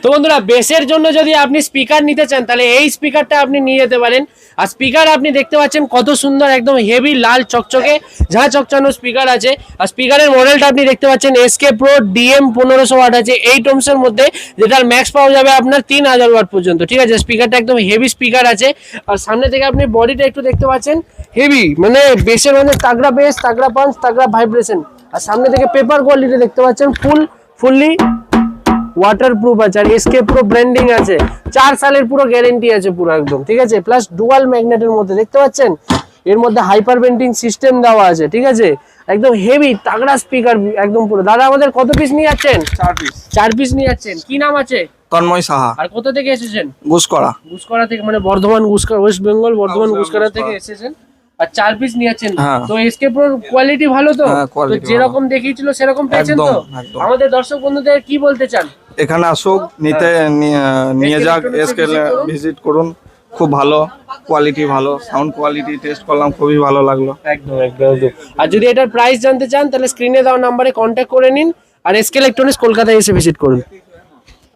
তো বন্ধুরা বেসের জন্য যদি আপনি স্পিকার নিতে চান তাহলে এই স্পিকারটা আপনি নিয়ে যেতে পারেন। আর স্পিকার আপনি দেখতে পাচ্ছেন কত সুন্দর একদম হেভি লাল চকচকে ঝাঁ চকচানো স্পিকার আছে। আর স্পিকারের মডেলটা আপনি দেখতে পাচ্ছেন এসকে প্রো ডিএম 1500 ওয়াট আছে 8 ohms-এর মধ্যে, যেটার ম্যাক্স পাওয়া যাবে আপনার 3000 ওয়াট পর্যন্ত। ঠিক আছে, স্পিকারটা একদম হেভি স্পিকার আছে। আর সামনে থেকে আপনি বডিটা একটু দেখতে পাচ্ছেন হেভি, মানে বেসের মধ্যে তাগড়া বেস, তাগড়া পাঞ্চ, তাগড়া ভাইব্রেশন। আর সামনে থেকে পেপার কোয়ালিটি দেখতে পাচ্ছেন ফুললি ওয়াটারপ্রুফ আছে। আর এসকে প্রো ব্র্যান্ডিং আছে, 4 সালের পুরো গ্যারেন্টি আছে পুরো একদম। ঠিক আছে, প্লাস ডুয়াল ম্যাগনেটের মধ্যে দেখতে পাচ্ছেন, এর মধ্যে হাইপার ভেন্টিং সিস্টেম দেওয়া আছে। ঠিক আছে, একদম হেভি তাগড়া স্পিকার একদম পুরো। দাদা আমাদের কত পিস নিয়ে যাচ্ছেন? 4 পিস নিয়ে যাচ্ছেন। কি নাম আছে? তন্ময় সাহা। আর কোথা থেকে এসেছেন? গুসকরা থেকে, মানে বর্ধমান গুসকরা, ওয়েস্ট বেঙ্গল বর্ধমান গুসকরা থেকে এসেছেন। আর 4 পিস নিয়ে যাচ্ছেন। তো এসকে প্রো কোয়ালিটি ভালো তো? তো যেরকম দেখিয়েছিল সেরকম পেয়েছেন তো? আমাদের দর্শক বন্ধুদের কি বলতে চান? এখানে আসুক, নিয়ে যাক, এসকে ভিজিট করুন, খুব ভালো কোয়ালিটি, ভালো সাউন্ড কোয়ালিটি টেস্ট করলাম, খুবই ভালো লাগলো। একদম। আর যদি এটার প্রাইস জানতে চান তাহলে স্ক্রিনে দেওয়া নাম্বারে কন্ট্যাক্ট করে নিন। আর এসকে ইলেকট্রনিক্স কলকাতায় এসে ভিজিট করুন।